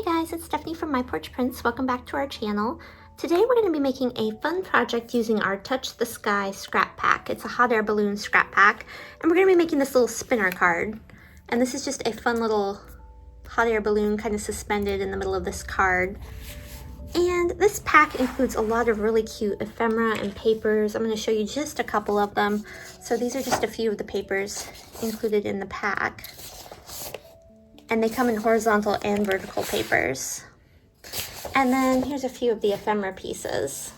guys, it's Stephanie from My Porch Prints. Welcome back to our channel. Today we're going to be making a fun project using our Touch the Sky scrap pack. It's a hot air balloon scrap pack, and we're going to be making this little spinner card. And this is just a fun little hot air balloon kind of suspended in the middle of this card. And this pack includes a lot of really cute ephemera and papers. I'm going to show you just a couple of them. So these are just a few of the papers included in the pack. And they come in horizontal and vertical papers. And then here's a few of the ephemera pieces.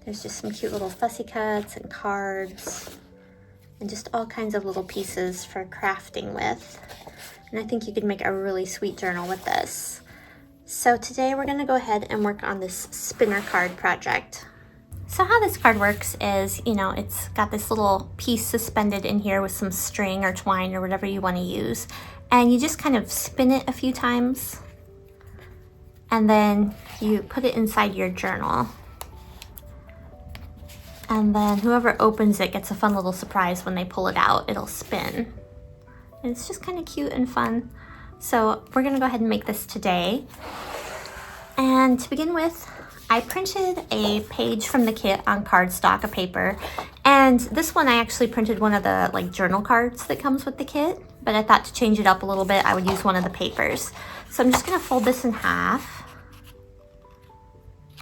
There's just some cute little fussy cuts and cards and just all kinds of little pieces for crafting with. And I think you could make a really sweet journal with this. So today we're going to go ahead and work on this spinner card project. So how this card works is, it's got this little piece suspended in here with some string or twine or whatever you want to use. And you just kind of spin it a few times. And then you put it inside your journal. And then whoever opens it gets a fun little surprise when they pull it out. It'll spin. And it's just kind of cute and fun. So we're going to go ahead and make this today. And to begin with, I printed a page from the kit on cardstock, a paper, and this one I actually printed one of the journal cards that comes with the kit, but I thought to change it up a little bit I would use one of the papers. So I'm just going to fold this in half.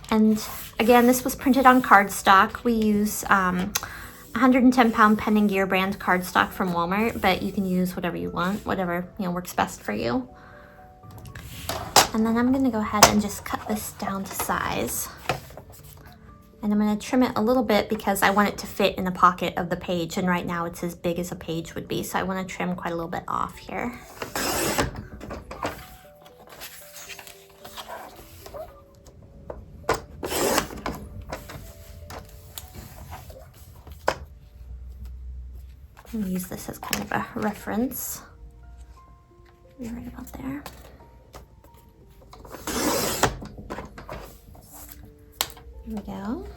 And again, this was printed on cardstock. We use 110-pound Pen and Gear brand cardstock from Walmart, but you can use whatever you want, whatever works best for you. And then I'm going to go ahead and just cut this down to size. And I'm going to trim it a little bit because I want it to fit in the pocket of the page. And right now it's as big as a page would be. So I want to trim quite a little bit off here. I'm going to use this as kind of a reference. Right about there. Here we go.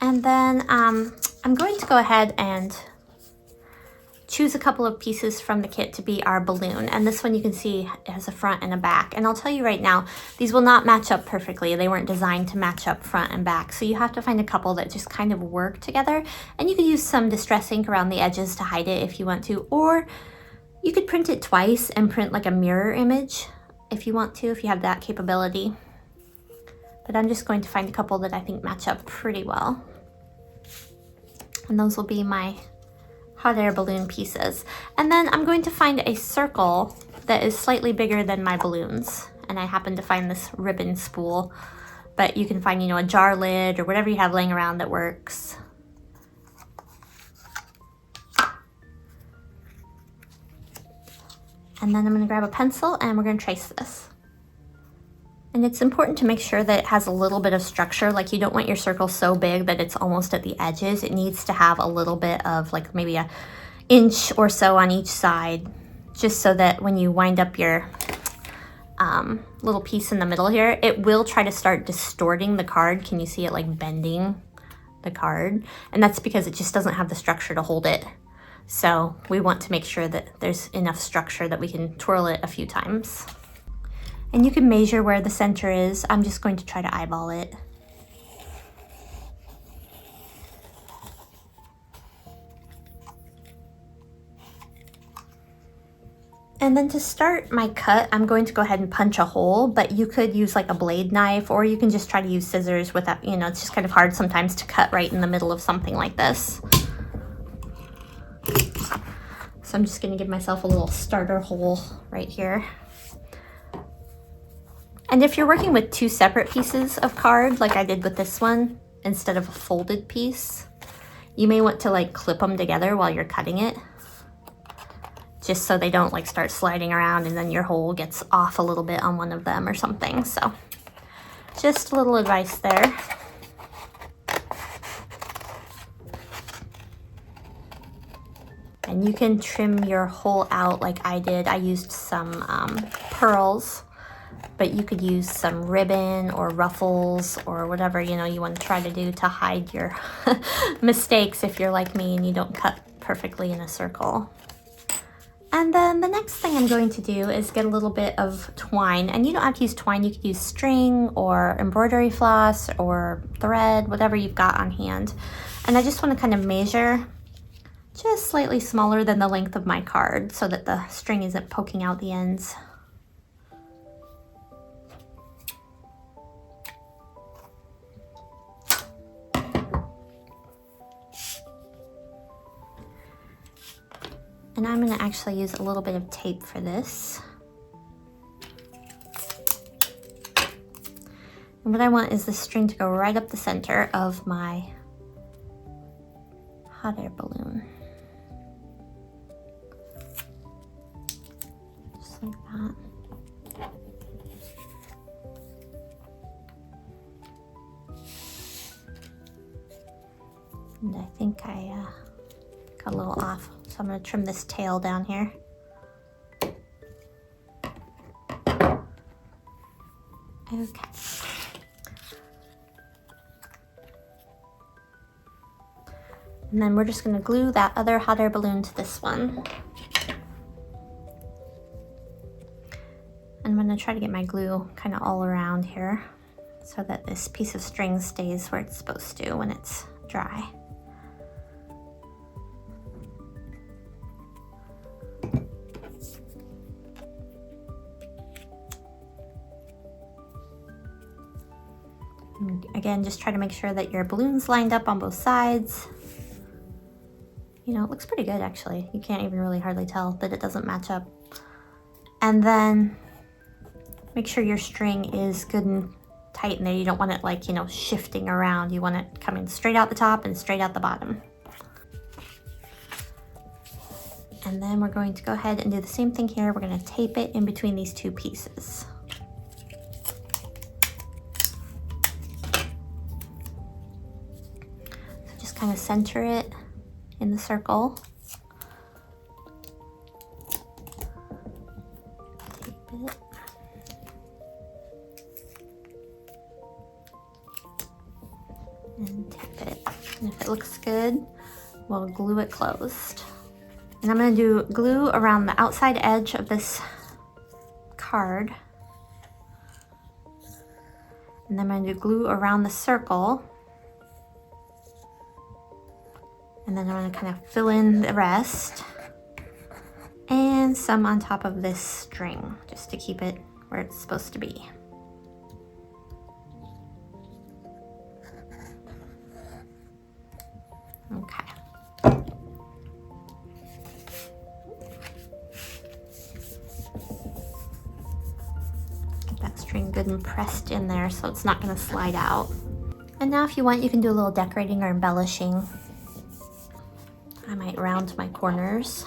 And then I'm going to go ahead and choose a couple of pieces from the kit to be our balloon. And this one you can see it has a front and a back. And I'll tell you right now, these will not match up perfectly. They weren't designed to match up front and back. So you have to find a couple that just kind of work together. And you could use some distress ink around the edges to hide it if you want to. Or you could print it twice and print like a mirror image if you want to, if you have that capability. But I'm just going to find a couple that I think match up pretty well. And those will be my hot air balloon pieces. And then I'm going to find a circle that is slightly bigger than my balloons. And I happen to find this ribbon spool, but you can find, a jar lid or whatever you have laying around that works. And then I'm going to grab a pencil and we're going to trace this. And it's important to make sure that it has a little bit of structure. Like you don't want your circle so big that it's almost at the edges. It needs to have a little bit of maybe an inch or so on each side, just so that when you wind up your little piece in the middle here, it will try to start distorting the card. Can you see it bending the card? And that's because it just doesn't have the structure to hold it. So we want to make sure that there's enough structure that we can twirl it a few times. And you can measure where the center is. I'm just going to try to eyeball it. And then to start my cut, I'm going to go ahead and punch a hole, but you could use a blade knife, or you can just try to use scissors without, it's just kind of hard sometimes to cut right in the middle of something like this. So I'm just going to give myself a little starter hole right here. And if you're working with two separate pieces of card, like I did with this one, instead of a folded piece, you may want to clip them together while you're cutting it, just so they don't start sliding around and then your hole gets off a little bit on one of them or something. So just a little advice there. And you can trim your hole out like I did. I used some pearls, but you could use some ribbon or ruffles or whatever you want to try to do to hide your mistakes if you're like me and you don't cut perfectly in a circle. And then the next thing I'm going to do is get a little bit of twine, and you don't have to use twine, you could use string or embroidery floss or thread, whatever you've got on hand. And I just want to kind of measure just slightly smaller than the length of my card so that the string isn't poking out the ends. And I'm going to actually use a little bit of tape for this. And what I want is the string to go right up the center of my hot air balloon. Just like that. And I think I got a little off, so I'm going to trim this tail down here. Okay. And then we're just going to glue that other hot air balloon to this one. And I'm going to try to get my glue kind of all around here so that this piece of string stays where it's supposed to when it's dry. And again, just try to make sure that your balloon's lined up on both sides. You know, it looks pretty good actually. You can't even really hardly tell that it doesn't match up. And then make sure your string is good and tight in there. You don't want it like, you know, shifting around. You want it coming straight out the top and straight out the bottom. And then we're going to go ahead and do the same thing here. We're going to tape it in between these two pieces. So just kind of center it in the circle. Tape it. And tape it. And if it looks good, we'll glue it closed. And I'm going to do glue around the outside edge of this card. And then I'm going to do glue around the circle. And then I'm going to kind of fill in the rest. And some on top of this string, just to keep it where it's supposed to be. Okay. Get that string good and pressed in there so it's not going to slide out. And now if you want, you can do a little decorating or embellishing. I might round my corners.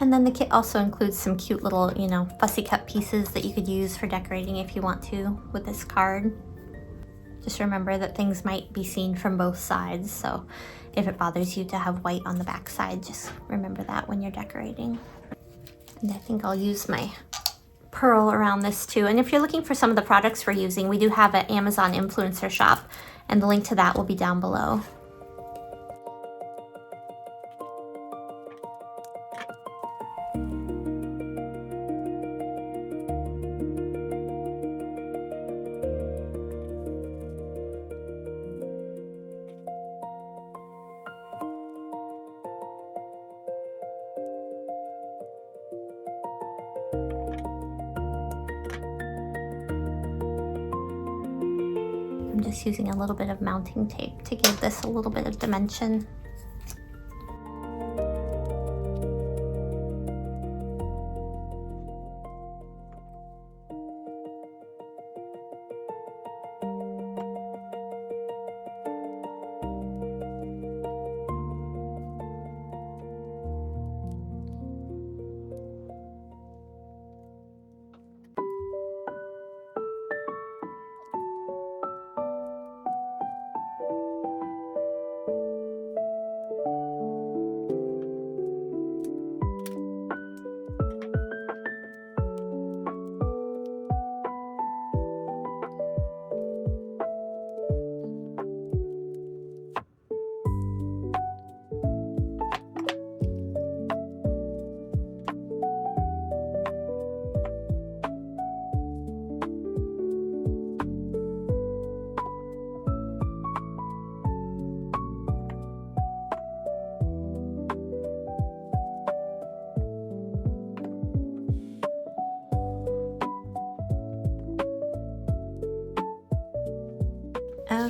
And then the kit also includes some cute little, you know, fussy cut pieces that you could use for decorating if you want to with this card. Just remember that things might be seen from both sides, so if it bothers you to have white on the back side, just remember that when you're decorating. And I think I'll use my pearl around this too. And if you're looking for some of the products we're using, we do have an Amazon influencer shop, and the link to that will be down below. I'm just using a little bit of mounting tape to give this a little bit of dimension.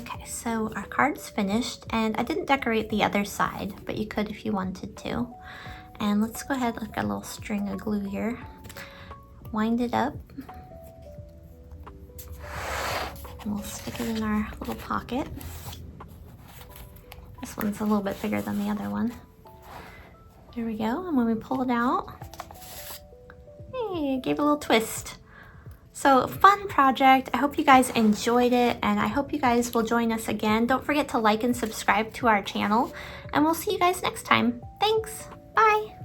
Okay, so our card's finished, and I didn't decorate the other side, but you could if you wanted to. And let's go ahead, I've got a little string of glue here. Wind it up. And we'll stick it in our little pocket. This one's a little bit bigger than the other one. There we go, and when we pull it out, hey, it gave a little twist. So fun project. I hope you guys enjoyed it, and I hope you guys will join us again. Don't forget to like and subscribe to our channel, and we'll see you guys next time. Thanks, bye.